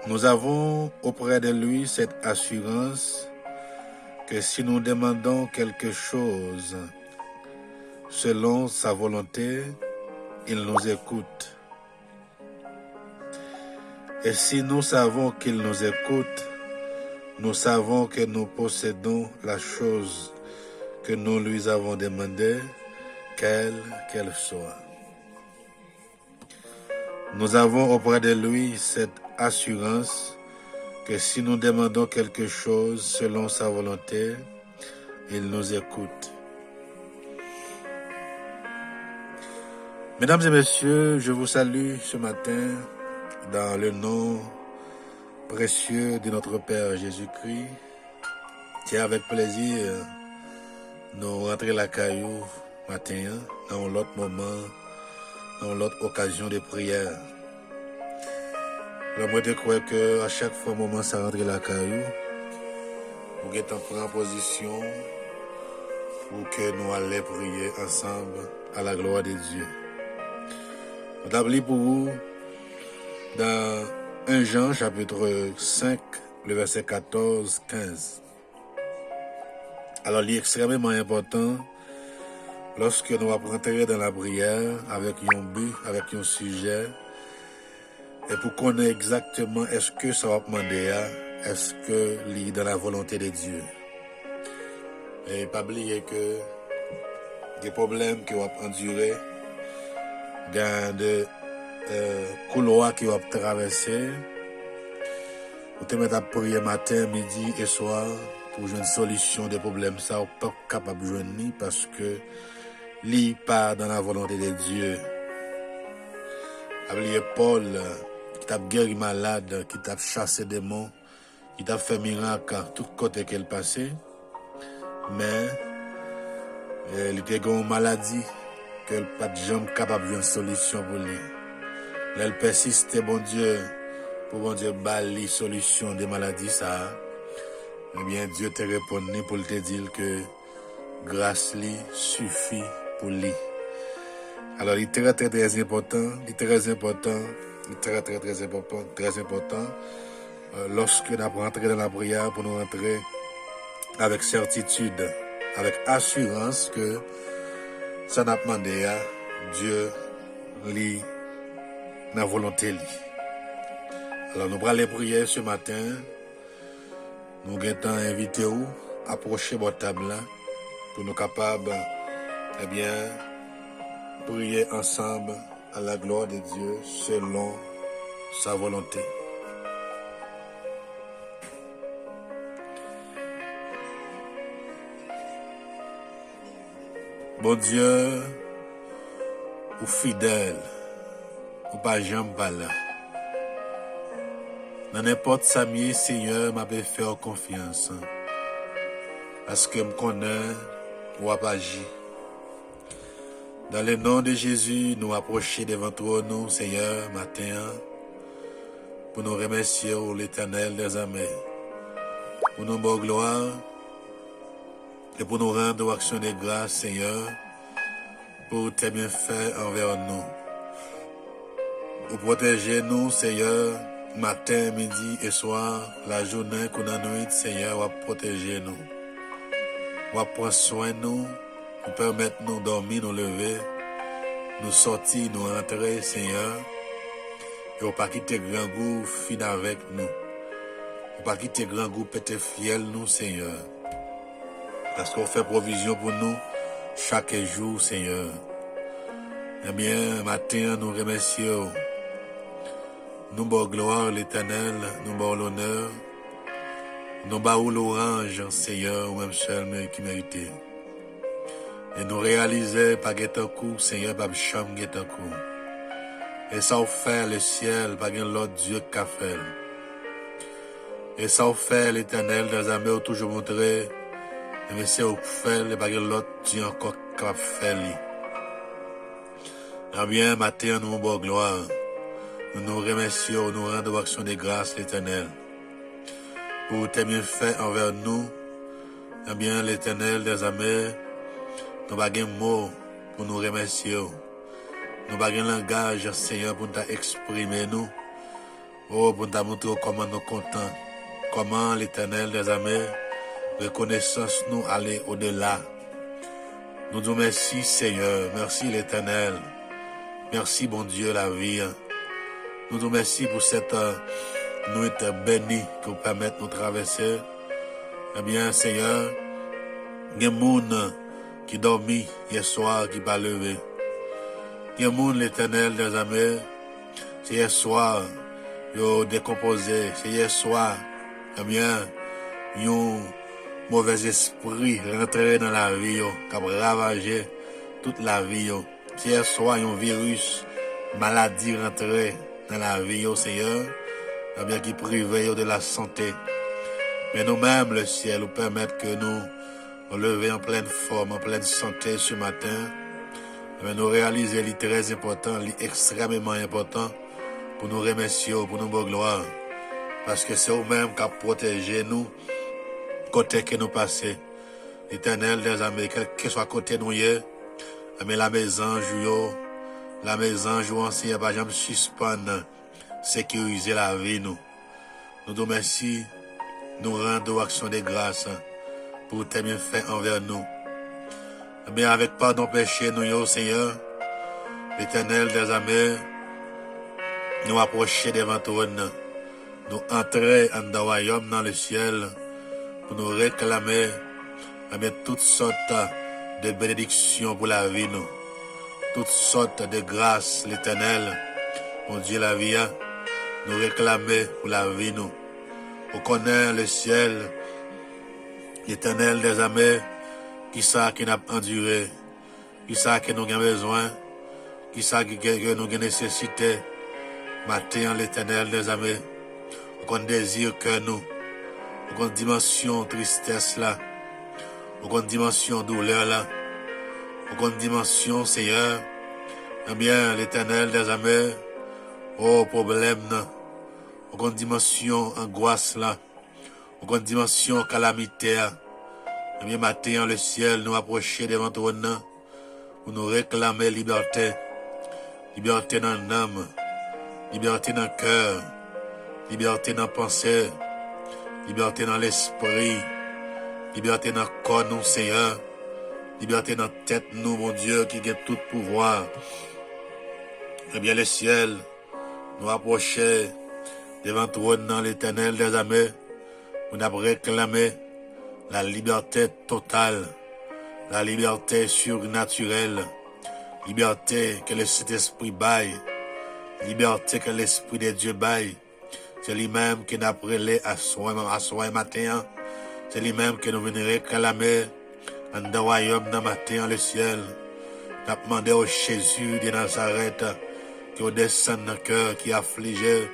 Nous avons auprès de lui cette assurance que si nous demandons quelque chose selon sa volonté, il nous écoute. Et si nous savons qu'il nous écoute, nous savons que nous possédons la chose que nous lui avons demandée, quelle qu'elle soit. Nous avons auprès de lui cette assurance que si nous demandons quelque chose selon sa volonté, il nous écoute. Mesdames et messieurs, je vous salue ce matin dans le nom précieux de notre Père Jésus-Christ. C'est avec plaisir nous rentrer la caillou matin dans l'autre moment, dans l'autre occasion de prière. J'aimerais te croire que à chaque fois moment ça rentre la caillou, nous sommes en position pour que nous allions prier ensemble à la gloire de Dieu. Nous t'appelons pour vous dans 1 Jean chapitre 5, le verset 14-15. Alors, il est extrêmement important lorsque nous allons rentrer dans la prière avec un but, avec un sujet, et pour connaître exactement est-ce que ça va demander, est-ce que il est dans la volonté de Dieu. Et pas oublier que des problèmes qui vont endurer, des couloirs qui vont traverser, vous te mettez à prier matin, midi et soir pour jouer une solution des problèmes. Ça, vous pas capable de jouer parce que l'île part dans la volonté de Dieu. Oubliez Paul qui t'a guéri malade, qui t'a chassé des démons, qui t'a fait miracle à tout côté qu'elle passait. Mais il était une maladie qu'elle n'a pas de jambe capable de une solution pour lui. Elle persiste, bon Dieu, pour bon Dieu bali solution des maladies ça. Eh bien Dieu te répond pour te dire que grâce lui suffit pour lui. Alors il est très très très important, très important lorsque nous rentrons dans la prière pour nous rentrer avec certitude, avec assurance que ça n'a pas demandé à Dieu lui dans la volonté lui. Alors nous allons aller prier ce matin. Nous allons inviter vous à approcher votre table là pour nous capables prier ensemble à la gloire de Dieu selon sa volonté. Bon Dieu, ou fidèle, ou pas jamais pas là. Dans n'importe samier, Seigneur, m'a faire confiance. Parce que me connais ou a agi. Dans le nom de Jésus, nous approcher devant toi, nous, Seigneur, matin, pour nous remercier l'Éternel des armées, pour nous bonne gloire, et pour nous rendre action de grâce, Seigneur, pour tes bienfaits envers nous. Pour protéger nous, Seigneur, matin, midi et soir, la journée qu'on a nuit, Seigneur, va protéger nous. Va prendre soin de nous, pour permettre nous dormir, nous lever, nous sortir, nous rentrer, Seigneur. Et on pas quitter grand goût, fin avec nous. On pas quitter grand goût, peut-être fiel nous, Seigneur. Parce qu'on fait provision pour nous chaque jour, Seigneur. Eh bien, matin, nous remercions. Nous bons gloire l'Éternel, nous bons l'honneur. Nous bons l'orange, Seigneur, ou même seul qui méritait. Et nous réaliser par un coup, Seigneur, par chambre un coup. Et ça offert le ciel, par l'autre Dieu qu'a fait. Et ça offert l'Éternel dans la mer toujours montré. Mais c'est au fait, par l'autre Dieu encore qu'a fait. Eh bien, matin, nous bon gloire. Nous nous remercions, nous rendons action de grâce, l'Éternel. Pour tes bienfaits envers nous, eh bien, l'Éternel des armées, nous n'avons pas de mots pour nous remercier. Nous n'avons pas de langage, Seigneur, pour nous exprimer nous. Oh, pour nous montrer comment nous comptons, comment l'Éternel des armées, reconnaissance nous aller au-delà. Nous disons merci Seigneur, merci l'Éternel, merci bon Dieu la vie. Nous disons merci pour cette nuit bénie que vous permettez de nous traverser. Eh bien Seigneur, il y a des gens qui dormi hier soir qui pas levé. Il y a des gens l'Éternel des armées, c'est hier soir, ils ont décomposé, c'est hier soir, eh bien, ils ont mauvais esprit rentré dans la vie, qui a ravagé toute la vie. C'est hier soir, ils ont virus, maladie rentré dans la vie, Seigneur, eh bien, qui privé de la santé. Mais nous-mêmes, le ciel, nous permettre que nous levions en pleine forme, en pleine santé ce matin. Mais nous réaliser les très important, les extrêmement important pour nous remercier, pour nous bonne gloire. Parce que c'est vous-même qui a protégé nous, côté que nous passons. L'Éternel des armées, quel que soit côté nous hier, mais la maison joue ancien, pas jamais suspendre, sécuriser la vie nous. Nous nous merci, nous rendons action de grâce pour tes bienfaits envers nous. Mais avec pardon péché, nous, Seigneur, l'Éternel des armées, nous approcher devant toi, nous entrer en le royaume dans le ciel, pour nous réclamer, toutes sortes de bénédictions pour la vie, nous. Toutes sortes de grâces, l'Éternel, mon Dieu, la vie, nous réclamer pour la vie, nous. On connaît le ciel, l'Éternel des armées, qui ça qui n'a pas enduré, qui ça que nous avons besoin, qui ça que nous avons nécessité, matin l'Éternel des armées, on désire que nous, on dimension tristesse là, on dimension douleur là, on dimension Seigneur, eh bien l'Éternel des armées, oh problème là, on dimension angoisse là, on dimension calamité là. Eh bien, matin, le ciel nous approcher devant toi pour nous réclamer liberté. Liberté dans l'âme, liberté dans le cœur, liberté dans la pensée, liberté dans l'esprit, liberté dans le corps, nous, Seigneur, liberté dans la tête, nous, mon Dieu, qui a tout pouvoir. Eh bien, le ciel nous approcher devant toi dans l'Éternel des armées pour nous réclamer la liberté totale, la liberté surnaturelle, liberté que le Saint-Esprit baille, liberté que l'Esprit de Dieu baille. C'est lui-même qui n'a prélé à soi matin. C'est lui-même qui nous venait réclamer dans le royaume dans matin, le ciel. N'a demandé au Jésus de Nazareth qui descend dans le cœur, qui affligé,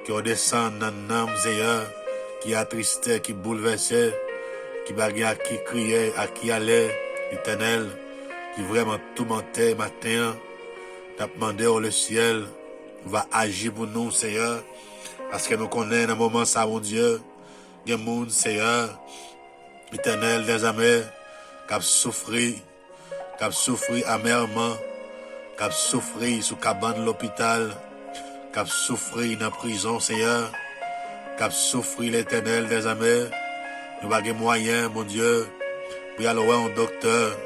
qui descend dans l'âme, Seigneur, qui attristé, qui bouleversé, qui baguait, à qui criait, à qui allait, l'Éternel, qui vraiment tout mentait matin, t'as demandé au le ciel, va agir pour nous, Seigneur, parce que nous connaissons dans un moment ça, mon Dieu, il y a des gens, Seigneur, l'Éternel des armées, qui a souffert amèrement, qui a souffert sous cabane de l'hôpital, qui a souffert dans la prison, Seigneur, qui a souffert l'Éternel des armées. Nous n'avons pas de moyens, mon Dieu, pour aller voir un docteur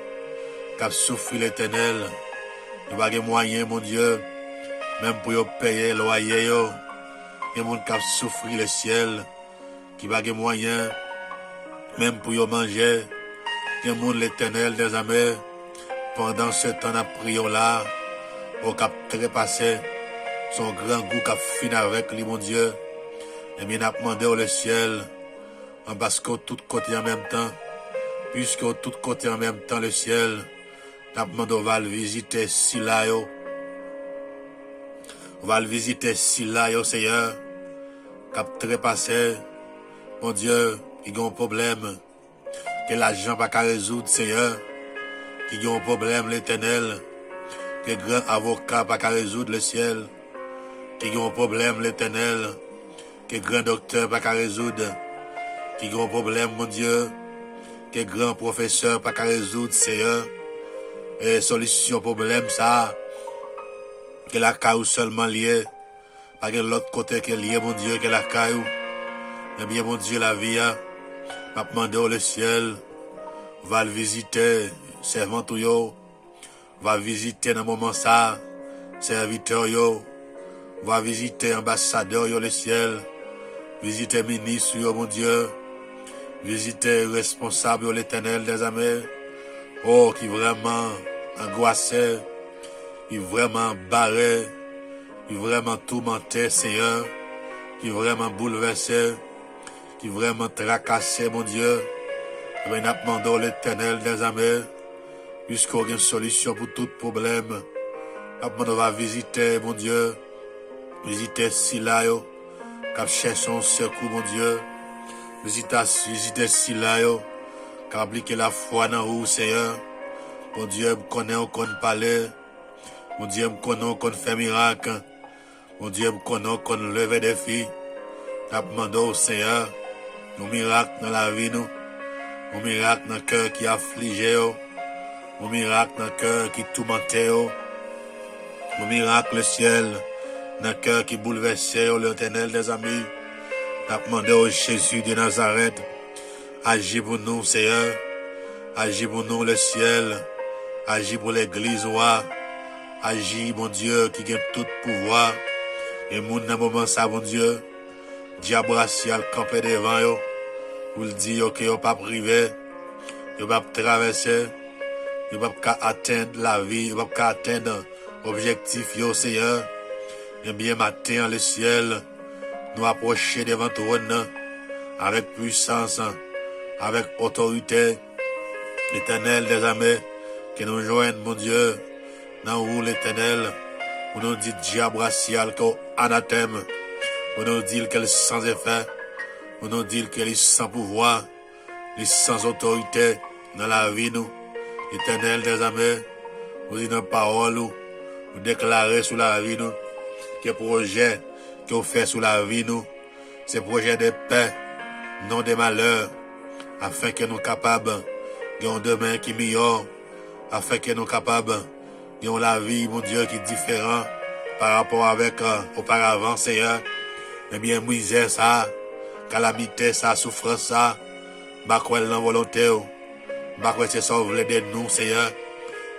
qui a souffert l'Éternel. Nous n'avons pas de moyens, mon Dieu, même pour payer le loyer. Il y a des gens qui ont souffert le ciel, qui n'ont pas de moyens, même pour manger. Il y a des gens, l'Éternel des armées, pendant ce temps, on a prié là, au cap trépassé, son grand goût qui a fini avec lui, mon Dieu. Et bien, on a demandé au ciel, parce qu'au tout côté en même temps, puisqu'au tout côté en même temps, le ciel, n'a demandé on va le visiter si là, on va le visiter si là, Seigneur, cap trépassé, mon Dieu, qui a un problème, que l'argent pas qu'à résoudre, Seigneur, qui a un problème, l'Éternel, que grand avocat pas qu'à résoudre le ciel, qui a un problème, l'Éternel, que grand docteur pas qu'à résoudre, qui a un problème, mon Dieu, que grand professeur pas qu'à résoudre, Seigneur, et solution problème ça, que la cause seulement liée, Pas de l'autre côté qui est lié, mon Dieu, que la caillou. Eh bien, mon Dieu, la vie, m'a demandé au le ciel, va le visiter, servant tout yo, va visiter dans le moment ça, serviteur yo, va visiter ambassadeur yo le ciel, visiter ministre yo, mon Dieu, visiter responsable yo l'Éternel des armées, oh, qui vraiment angoissé, qui vraiment barré, qui vraiment tourmenté, Seigneur, qui vraiment bouleversé, qui vraiment tracassé, mon Dieu. Eh bien, nous demandons l'Éternel des armées, puisqu'il y a une solution pour tout problème. Nous va visiter, mon Dieu, visiter Silayo, qui cherche son secours, mon Dieu. Visiter Silayo, qui applique la foi dans vous, Seigneur. Mon Dieu, me connaît, on connaît parler. Mon Dieu, me connaît, on connaît faire miracle. Mon Dieu, me connaît, on connaît lever des filles. Nous demandons au Seigneur, nos miracles dans la vie, nous. Mon miracle dans le cœur qui affligé, mon miracle dans le cœur qui tourmenté, mon miracle le ciel dans le cœur qui bouleversé, l'Éternel des amis. N'a demandé au Jésus de Nazareth, agis pour nous, Seigneur, agis pour nous le ciel, agis pour l'église, agis, mon Dieu, qui a tout pouvoir, et mon dans moment ça, mon Dieu, diable racial campé devant yo. Vous le dites que vous pas privé, vous pas traverser, vous pas atteindre la vie, vous pas atteindre l'objectif, Seigneur. Et bien, matin, le ciel, nous approcher devant trône avec puissance, avec autorité, l'Éternel des armées, que nous joignent, mon Dieu, dans où l'Éternel, où nous dit diable racial, qu'au anathème, où nous dit qu'elle est sans effet, on nous dit qu'elle est sans pouvoir, elle est sans autorité dans la vie, nous. L'Éternel des armées, vous dites nos paroles, vous déclarez sur la vie, nous, que projet que vous faites sur la vie, nous, c'est projet de paix, non de malheur, afin que nous capables d'avoir demain qui est meilleur, afin que nous capables d'avoir la vie, mon Dieu, qui est différente par rapport avec auparavant, Seigneur. Eh bien, misère, ça, calamité, ça, souffrance, ça, bah quoi la volonté, bah quoi c'est ça voulait de nous, Seigneur,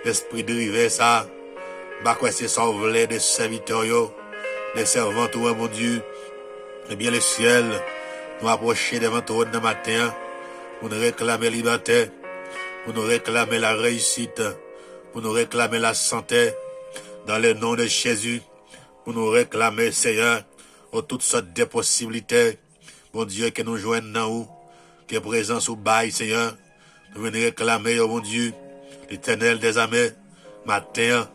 l'esprit dérivé, ça, bah quoi c'est ça voulait des serviteurs, des servantes, mon Dieu, eh bien le ciel, nous approcher devant toi de matin, pour nous réclamer liberté, pour nous réclamer la réussite, pour nous réclamer la santé, dans le nom de Jésus, pour nous réclamer, Seigneur, toutes sortes de possibilités, mon Dieu, que nous joignons dans vous, qui est présent sous bail, Seigneur. Nous venons réclamer, oh mon Dieu, l'Éternel des armées, matin,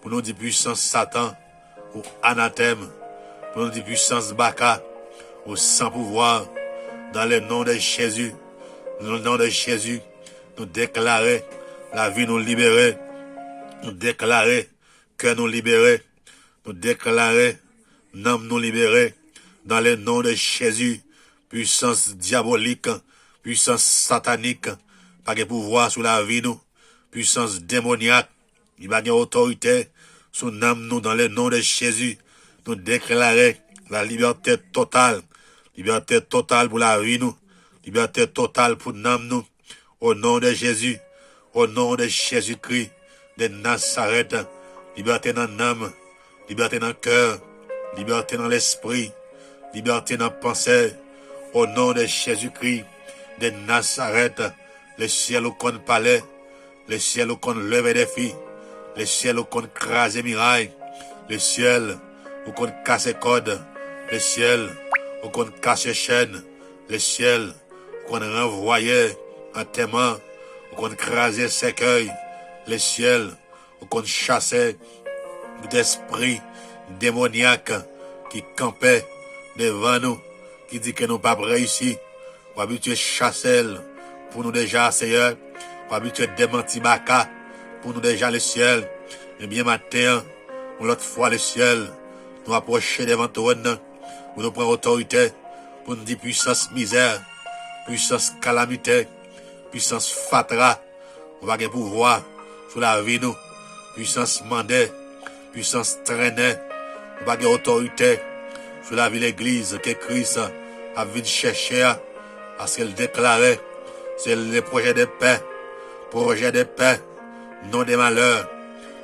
pour nous dire puissance Satan, ou anathème, pour nous dire puissance Baka, ou sans pouvoir, dans le nom de Jésus, dans le nom de Jésus, nous déclarer la vie nous libérer, nous déclarer que nous libérer, nous déclarer nom nous libérer, dans le nom de Jésus. Puissance diabolique, puissance satanique, pas de pouvoir sur la vie nous, puissance démoniaque, il va y avoir autorité sur nous dans le nom de Jésus. Nous déclarer la liberté totale pour la vie nous, liberté totale pour nous, au nom de Jésus, au nom de Jésus-Christ de Nazareth, liberté dans l'âme, liberté dans le cœur, liberté dans l'esprit, liberté dans la pensée. Au nom de Jésus-Christ de Nazareth, le ciel où qu'on parlait, le ciel où qu'on levait des filles, le ciel où qu'on crasait mirailles, le ciel où qu'on cassait codes, le ciel où qu'on cassait chaînes, le ciel où qu'on renvoyait en témoin, où qu'on crasait cercueil, le ciel où qu'on chassait d'esprits démoniaques qui campaient devant nous, qui dit que nous pas réussi, ou habitué chasser pour nous déjà, Seigneur, ou habitué démenti baka pour nous déjà le ciel. Et bien matin, ou l'autre fois le ciel, nous approcher devant toi, pour nous prendre autorité, pour nous dire puissance misère, puissance calamité, puissance fatra, on va gagner pouvoir sur la vie nous, puissance mandée, puissance traînée, on va gagner autorité sur la vie de l'église que Christ a vu chercher, parce qu'il déclarait, c'est le projet de paix, non des malheurs,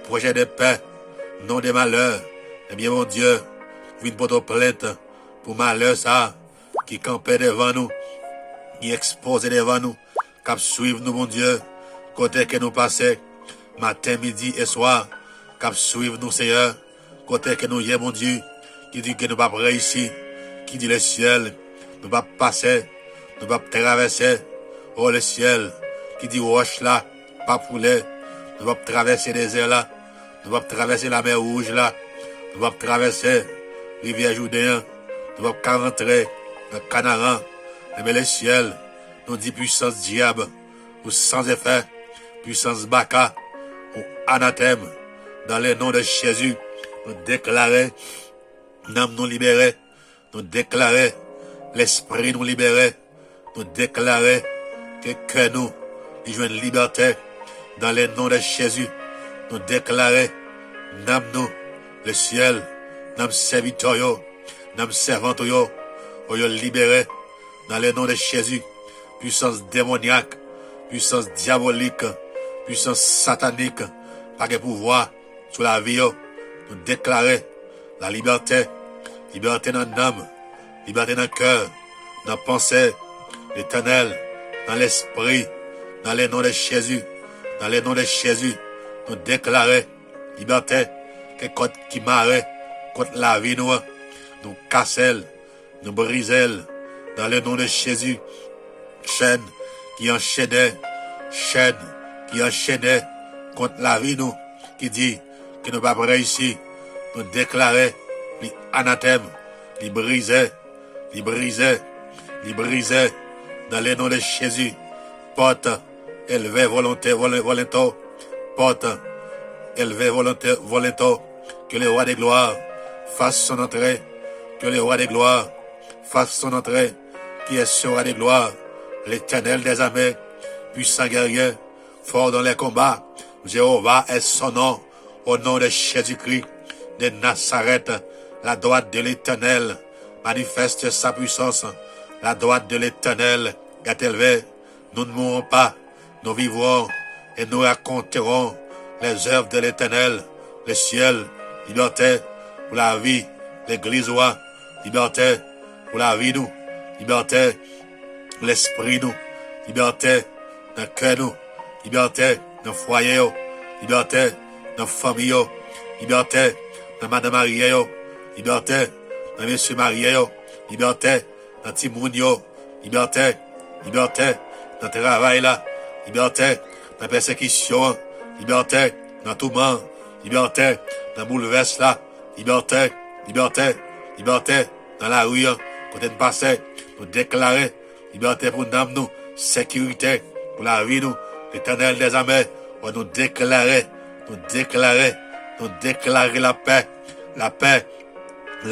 projet de paix, non des malheurs. Eh bien, mon Dieu, vient pour te plainte pour malheur ça, qui campait devant nous, qui exposait devant nous, qui suivre nous, mon Dieu, côté que nous passons, matin, midi et soir, qui suivre nous, Seigneur, côté que nous y est, mon Dieu, qui dit que nous ne pas réussir, qui dit le ciel, nous ne pas passer, nous ne pas traverser, oh le ciel, qui dit roche là, pas poulet, nous ne pas traverser les airs là, nous ne pas traverser la mer rouge là, nous ne pas traverser rivière Jourdain, nous ne pas rentrer dans Canaan, mais le ciel, nous dit puissance diable, ou sans effet, puissance baka, ou anathème, dans le nom de Jésus, nous déclarer, l'âme nous libérer, nous déclarer, l'esprit nous libérer, nous déclarer que nous, nous jouons une liberté, dans le nom de Jésus, nous déclarer, nous, le ciel, nous serviteurs, nous servants, nous libérer, dans le nom de Jésus, puissance démoniaque, puissance diabolique, puissance satanique, pas de pouvoir sur la vie, nous déclarer la liberté, liberté dans l'âme, liberté dans le cœur, dans la pensée, l'éternel, dans l'esprit, dans le nom de Jésus, dans le nom de Jésus, nous déclarer liberté, que contre qui marre, contre la vie, nous casser, nous briser, dans le nom de Jésus, chaîne qui enchaînait contre la vie, nous, qui dit que nous ne pouvons pas réussir, nous déclarer les anathèmes, les briser, dans le nom de Jésus, porte, élevé volonté, porte, élevé volonté, que le roi des gloires fasse son entrée, que le roi des gloires fasse son entrée, qui est ce roi des gloires, l'éternel des armées, puissant guerrier, fort dans les combats, Jéhovah est son nom, au nom de Jésus-Christ, de Nazareth, la droite de l'éternel, manifeste sa puissance, la droite de l'éternel est élevée, nous ne mourrons pas, nous vivrons et nous raconterons les œuvres de l'éternel, le ciel, liberté pour la vie, l'église, liberté pour la vie, nous, liberté, l'esprit, nous, liberté dans le cœur, nous, liberté dans le foyer, liberté dans la famille, liberté dans madame mariée, liberté dans monsieur marié, liberté dans Timoun, liberté dans le travail là, liberté dans la persécution, liberté dans tout le monde, liberté dans le bouleverse là, liberté dans la rue, côté de passer, nous déclarer, liberté pour nous, sécurité pour la vie, nous, l'éternel des armées, pour nous déclarer la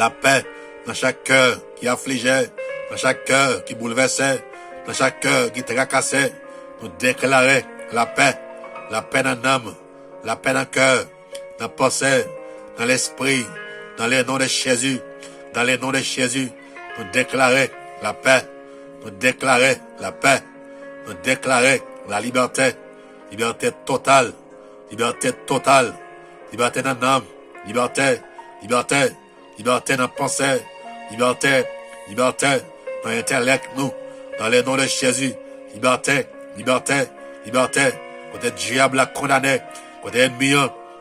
paix dans chaque cœur qui affligeait, dans chaque cœur qui bouleversait, dans chaque cœur qui tracassait, nous déclarer la paix dans l'âme, la paix dans le cœur, dans la pensée, dans l'esprit, dans le nom de Jésus, nous déclarer la paix, nous déclarer la liberté, liberté totale, liberté dans l'âme, liberté dans la pensée, liberté dans l'intellect, nous, dans le nom de Jésus, liberté, côté diable a condamné, côté ennemi,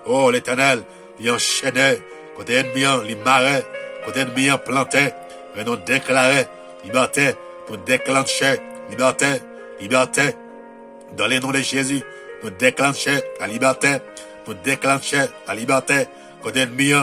oh l'éternel, il enchaîné, côté ennemi, il marrait, côté ennemi planté, mais nous déclarer liberté, nous déclencher liberté, dans le nom de Jésus, nous déclencher la liberté, côté ennemi,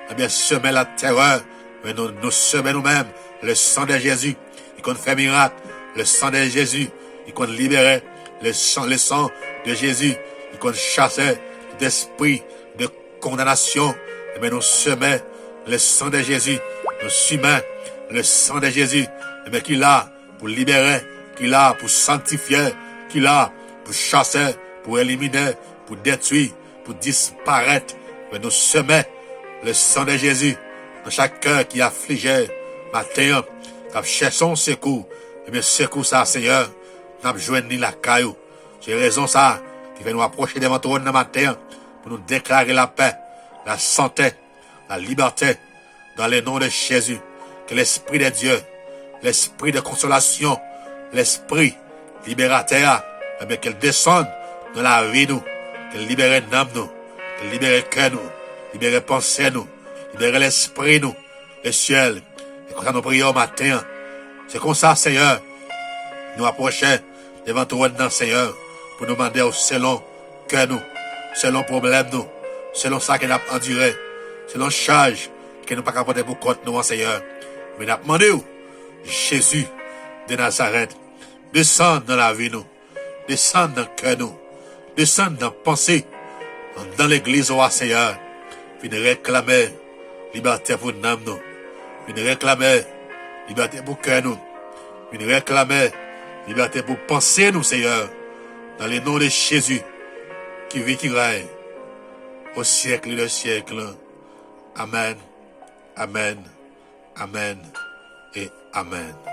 eh bien, semer la terreur, mais nous semer nous-mêmes, le sang de Jésus, il compte faire miracle, le sang de Jésus, il compte libérer, le sang de Jésus, il compte chasser d'esprit de condamnation, mais nous semer le sang de Jésus, nous semer le sang de Jésus, mais qu'il a pour libérer, qu'il a pour sanctifier, qu'il a pour chasser, pour éliminer, pour détruire, pour disparaître, mais nous semer le sang de Jésus, dans chaque cœur qui affligé, matin, qui cherche son secours, et bien secours ça, Seigneur, n'a besoin ni la caillou. C'est raison ça, qui fait nous approcher devant ton trône matin, pour nous déclarer la paix, la santé, la liberté, dans le nom de Jésus. Que l'Esprit de Dieu, l'Esprit de consolation, l'Esprit libérateur, eh bien, qu'elle descende dans la vie nous, qu'elle libère l'âme nous, qu'elle libère cœur nous, libère pensée nous, libère l'esprit nous, le ciel. Et comme ça nous prions au matin, c'est comme ça, Seigneur, nous approchons devant toi, Seigneur, pour nous demander selon cœur nous, selon problème nous, selon ça qu'il a enduré, selon charge que nous pas capable pour compte nous, Seigneur. Mais nous demandons, Jésus de Nazareth, descend dans la vie nous, descend dans le cœur nous, descend dans la pensée, dans l'église, au Seigneur, puis nous réclamer liberté pour nous, puis nous réclamer liberté pour cœur nous, puis nous réclamer liberté pour penser nous, Seigneur, dans le nom de Jésus, qui vit, qui règne, au siècle des siècles. Amen, amen, amen et amen.